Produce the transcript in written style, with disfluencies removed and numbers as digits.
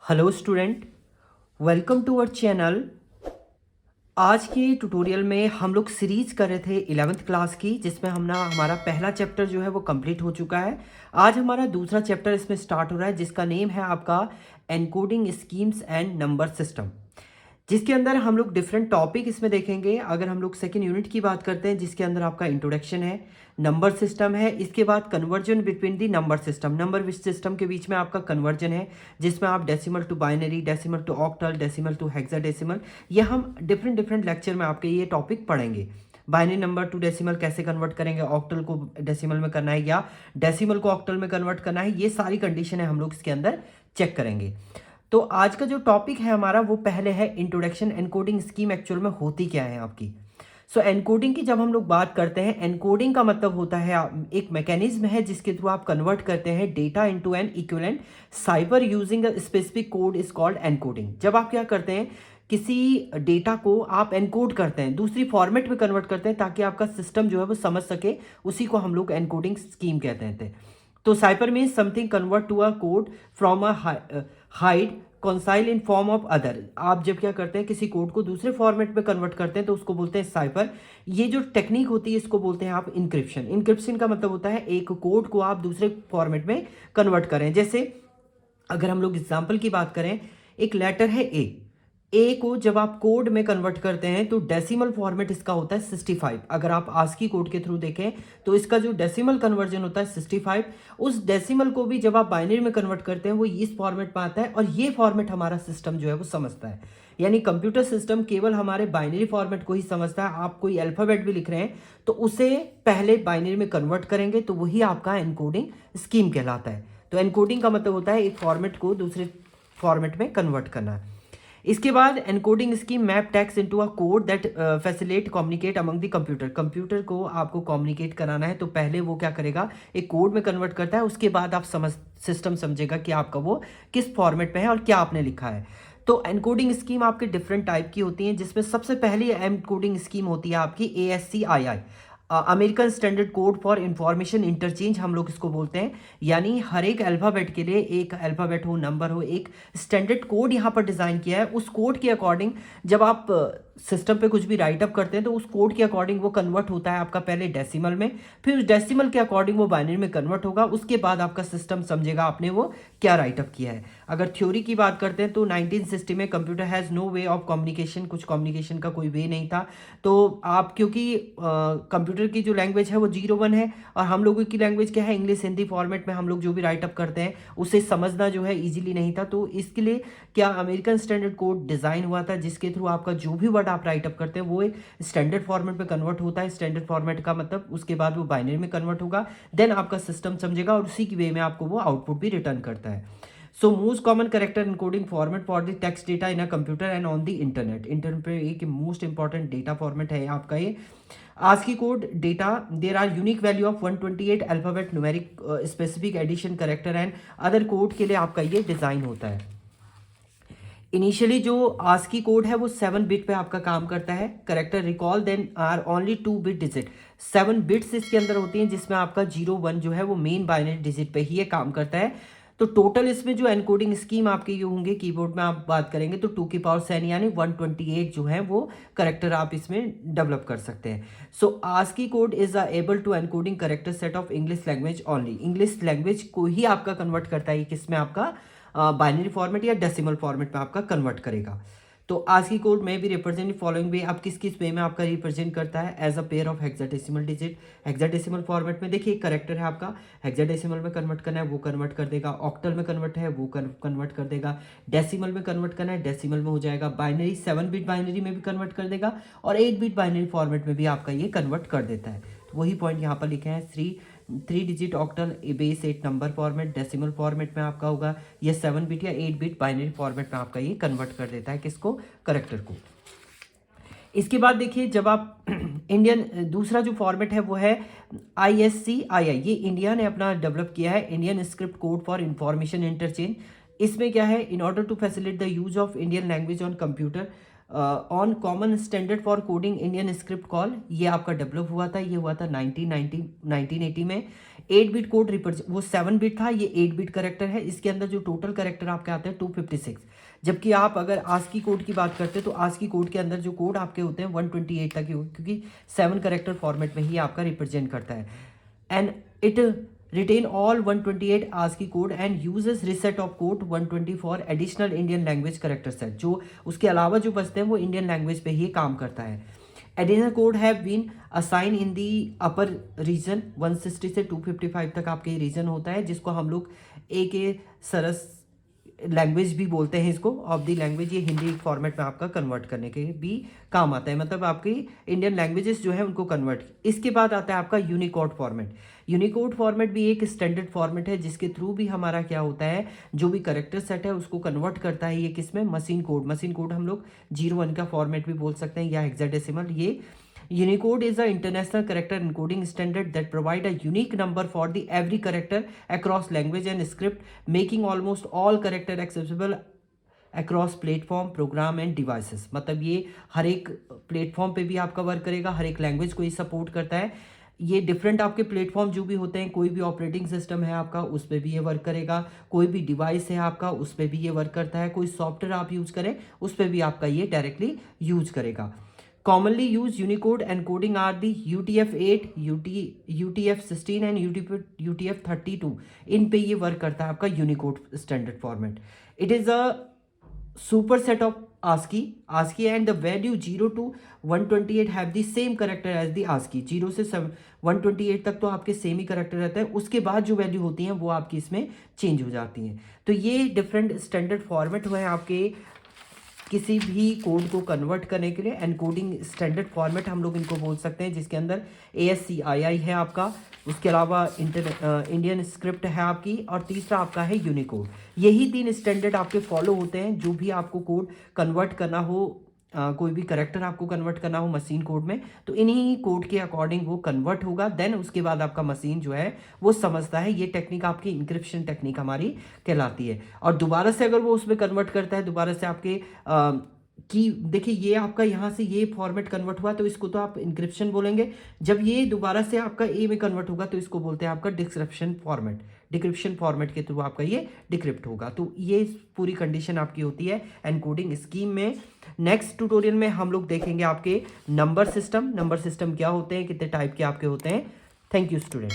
Hello student, welcome to our channel. आज के tutorial में हम लोग सीरीज कर रहे थे 11th क्लास की, जिसमें हमारा पहला चैप्टर जो है वो कंप्लीट हो चुका है। आज हमारा दूसरा चैप्टर इसमें स्टार्ट हो रहा है, जिसका नेम है आपका encoding schemes and number system, जिसके अंदर हम लोग डिफरेंट टॉपिक इसमें देखेंगे। अगर हम लोग सेकेंड यूनिट की बात करते हैं, जिसके अंदर आपका इंट्रोडक्शन है, नंबर सिस्टम है, इसके बाद conversion between the number system, number system के बीच में आपका कन्वर्जन है, जिसमें आप decimal to binary, decimal to octal, decimal to hexadecimal, ये हम डिफरेंट डिफरेंट लेक्चर में आपके ये टॉपिक पढ़ेंगे। बाइनरी नंबर टू डेसिमल कैसे कन्वर्ट करेंगे, ऑक्टल को डेसिमल में करना है या डेसिमल को ऑक्टल में कन्वर्ट करना है, ये सारी कंडीशन है हम लोग इसके अंदर चेक करेंगे। तो आज का जो टॉपिक है हमारा वो पहले है इंट्रोडक्शन। एनकोडिंग स्कीम एक्चुअल में होती क्या है आपकी। एनकोडिंग की जब हम लोग बात करते हैं, एनकोडिंग का मतलब होता है एक मैकेनिज्म है जिसके थ्रू आप कन्वर्ट करते हैं data into an equivalent cipher using a specific code is called encoding. जब आप क्या करते हैं, किसी डेटा को आप एनकोड करते हैं, दूसरी फॉर्मेट में कन्वर्ट करते हैं ताकि आपका सिस्टम जो है वो समझ सके, उसी को हम लोग एनकोडिंग स्कीम कहते हैं। तो cipher means something convert to a code from a hide conceal in form of other. आप जब क्या करते हैं, किसी कोड को दूसरे फॉर्मेट में कन्वर्ट करते हैं तो उसको बोलते हैं साइफर। ये जो टेक्निक होती है इसको बोलते हैं आप इंक्रिप्शन। इंक्रिप्शन का मतलब होता है एक कोड को आप दूसरे फॉर्मेट में कन्वर्ट करें। जैसे अगर हम लोग एग्जाम्पल की बात करें, एक लेटर है ए को जब आप कोड में कन्वर्ट करते हैं तो डेसिमल फॉर्मेट इसका होता है 65। अगर आप आस्की कोड के थ्रू देखें तो इसका जो डेसिमल कन्वर्जन होता है 65। उस डेसिमल को भी जब आप बाइनरी में कन्वर्ट करते हैं वो इस फॉर्मेट में आता है, और ये फॉर्मेट हमारा सिस्टम जो है वो समझता है। यानी कंप्यूटर सिस्टम केवल हमारे बाइनरी फॉर्मेट को ही समझता है। आप कोई अल्फाबेट भी लिख रहे हैं तो उसे पहले बाइनरी में कन्वर्ट करेंगे तो वही आपका एनकोडिंग स्कीम कहलाता है। तो एनकोडिंग का मतलब होता है एक फॉर्मेट को दूसरे फॉर्मेट में कन्वर्ट करना। इसके बाद encoding scheme map text into a code that facilitate communicate among the computer. Computer को आपको कम्युनिकेट कराना है तो पहले वो क्या करेगा, एक कोड में कन्वर्ट करता है, उसके बाद आप सिस्टम समझेगा कि आपका वो किस फॉर्मेट में है और क्या आपने लिखा है। तो एनकोडिंग स्कीम आपके डिफरेंट टाइप की होती हैं, जिसमें सबसे पहली एनकोडिंग स्कीम होती है आपकी ASCII, American standard code for information interchange हम लोग इसको बोलते हैं। यानी हर एक अल्फ़ाबेट के लिए, एक अल्फ़ाबेट हो, नंबर हो, एक स्टैंडर्ड कोड यहाँ पर डिज़ाइन किया है। उस कोड के अकॉर्डिंग जब आप सिस्टम पे कुछ भी राइट अप करते हैं तो उस कोड के अकॉर्डिंग वो कन्वर्ट होता है आपका पहले डेसिमल में, फिर उस डेसिमल के अकॉर्डिंग वो बाइनरी में कन्वर्ट होगा। उसके बाद आपका सिस्टम समझेगा आपने वो क्या राइट अप किया है। अगर थ्योरी की बात करते हैं तो 1960 में computer has no way of communication, कुछ कम्युनिकेशन का कोई वे नहीं था। तो आप क्योंकि कंप्यूटर की जो लैंग्वेज है वो 01 है, और हम लोगों की लैंग्वेज क्या है, इंग्लिश हिंदी फॉर्मेट में हम लोग जो भी राइट अप करते हैं उसे समझना जो है ईजिली नहीं था। तो इसके लिए क्या अमेरिकन स्टैंडर्ड कोड डिज़ाइन हुआ था, जिसके थ्रू आपका जो भी वर्ड आप राइट अप करते हैं वो एक स्टैंडर्ड फॉर्मेट में कन्वर्ट होता है। स्टैंडर्ड फॉर्मेट का मतलब उसके बाद वो बाइनरी में कन्वर्ट होगा, देन आपका सिस्टम समझेगा और उसी की वे में आपको वो आउटपुट भी रिटर्न करता है। So most common character encoding format for the text data in a computer and on the internet. Internet पे एक मोस्ट इंपॉर्टेंट डेटा फॉर्मेट है आपका ये ASCII code data. There are unique value of 128 alphabet numeric specific addition character and other code के लिए आपका ये design होता है। इनिशियली जो ASCII कोड है वो 7 बिट पे आपका काम करता है। Character recall then are only 2 bit digit. 7 bits इसके अंदर होती हैं, जिसमें आपका 0 1 जो है वो मेन बाइनरी डिजिट पे ही ये काम करता है। तो टोटल इसमें जो एनकोडिंग स्कीम आपके ये होंगे, कीबोर्ड में आप बात करेंगे तो 2 की पावर 7 यानी 128 जो है वो करेक्टर आप इसमें डेवलप कर सकते हैं। So ASCII code is able to encoding character set of English language only. English language को ही आपका कन्वर्ट करता है, किसमें आपका बाइनरी फॉर्मेट या डेसिमल फॉर्मेट में आपका कन्वर्ट करेगा। तो ASCII कोड में भी रिप्रेजेंट फॉलोइंग वे, आप किस किस वे में आपका रिप्रेजेंट करता है, as a pair of hexadecimal digit. Hexadecimal format में देखिए करेक्टर है आपका, हेक्साडेसिमल में कन्वर्ट करना है वो कन्वर्ट कर देगा, ऑक्टल में कन्वर्ट है वो कन्वर्ट कर देगा, डेसिमल में कन्वर्ट करना है डेसिमल में हो जाएगा, बाइनरी 7 बिट बाइनरी में भी कन्वर्ट कर देगा, और 8 बिट बाइनरी फॉर्मेट में भी आपका ये कन्वर्ट कर देता है। तो वही पॉइंट यहाँ पर लिखे हैं, 3 digit octal base 8 number format decimal format में आपका होगा, ये 7 बिट या 8 बिट बाइनरी फॉर्मेट में आपका ये कन्वर्ट कर देता है किसको, करेक्टर को। इसके बाद देखिए जब आप इंडियन दूसरा जो फॉर्मेट है वो है ISCII। ये इंडिया ने अपना डेवलप किया है, Indian script code for information interchange. इसमें क्या है, in order to facilitate the use of Indian language on computer on common standard for coding Indian script call, ये आपका डेवलप हुआ था, ये हुआ था 1980 में। 8 बिट कोड रिप्रेजेंट, वो 7 बिट था, ये 8 बिट करेक्टर है। इसके अंदर जो टोटल करेक्टर आपके आते हैं 256, जबकि आप अगर आस्की कोड की बात करते हैं तो आस्की कोड के अंदर जो कोड आपके होते हैं 128 तक ही होंगे, क्योंकि 7 करेक्टर फॉर्मेट में ही आपका रिप्रेजेंट करता है। And it retain all 128 ASCII code and uses reset of code 120 for additional Indian language character set, जो उसके अलावा जो बचते हैं वो इंडियन लैंग्वेज पे ही काम करता है। Additional code have been assign in the upper region, 160 से 255 तक आपके रीजन होता है, जिसको हम लोग ए सरस लैंग्वेज भी बोलते हैं इसको, ऑफ दी लैंग्वेज। ये हिंदी फॉर्मेट में आपका कन्वर्ट करने के भी काम आता है, मतलब आपकी इंडियन लैंग्वेजेस जो है उनको कन्वर्ट। इसके बाद आता है आपका यूनिकोड फॉर्मेट। यूनिकोड फॉर्मेट भी एक स्टैंडर्ड फॉर्मेट है, जिसके थ्रू भी हमारा क्या होता है, जो भी करेक्टर सेट है उसको कन्वर्ट करता है ये किसमें, मशीन कोड। मशीन कोड हम लोग 01 का फॉर्मेट भी बोल सकते हैं या हेक्साडेसिमल। ये Unicode is an international character encoding standard that provide a unique number for the every character across language and script, making almost all character accessible across platform, program and devices। मतलब ये हर एक platform पे भी आपका work करेगा, हर एक language को ये सपोर्ट करता है। ये डिफरेंट आपके प्लेटफॉर्म जो भी होते हैं, कोई भी ऑपरेटिंग सिस्टम है आपका उस पर भी ये वर्क करेगा, कोई भी डिवाइस है आपका उस पर भी ये वर्क करता है, कोई सॉफ्टवेयर आप यूज़ करें उस पर भी आपका ये डायरेक्टली यूज करेगा। Commonly used Unicode encoding are the UTF-8, UTF-16 and UTF-32। इन पे ये वर्क करता है आपका Unicode standard format. It is a superset of ASCII and the value 0 to 128 have the same character as the ASCII। 0 से 128 तक तो आपके same ही character रहता है, उसके बाद जो वैल्यू होती हैं वो आपकी इसमें चेंज हो जाती हैं। तो ये डिफरेंट स्टैंडर्ड फॉर्मेट हुए हैं आपके किसी भी कोड को कन्वर्ट करने के लिए। एनकोडिंग स्टैंडर्ड फॉर्मेट हम लोग इनको बोल सकते हैं, जिसके अंदर ASCII है आपका, उसके अलावा इंडियन स्क्रिप्ट है आपकी, और तीसरा आपका है यूनिकोड। यही 3 स्टैंडर्ड आपके फॉलो होते हैं जो भी आपको कोड कन्वर्ट करना हो, कोई भी करेक्टर आपको कन्वर्ट करना हो मशीन कोड में, तो इन्हीं कोड के अकॉर्डिंग वो कन्वर्ट होगा। देन उसके बाद आपका मशीन जो है वो समझता है। ये टेक्निक आपकी इंक्रिप्शन टेक्निक हमारी कहलाती है। और दोबारा से अगर वो उसमें कन्वर्ट करता है, दोबारा से आपके कि देखिए ये आपका यहाँ से ये फॉर्मेट कन्वर्ट हुआ तो इसको तो आप इंक्रिप्शन बोलेंगे। जब ये दोबारा से आपका ए में कन्वर्ट होगा तो इसको बोलते हैं आपका डिस्क्रिप्शन फॉर्मेट। डिक्रिप्शन फॉर्मेट के थ्रू आपका ये डिक्रिप्ट होगा। तो ये पूरी कंडीशन आपकी होती है एनकोडिंग स्कीम में। नेक्स्ट ट्यूटोरियल में हम लोग देखेंगे आपके नंबर सिस्टम। नंबर सिस्टम क्या होते हैं, कितने टाइप के आपके होते हैं। Thank you student.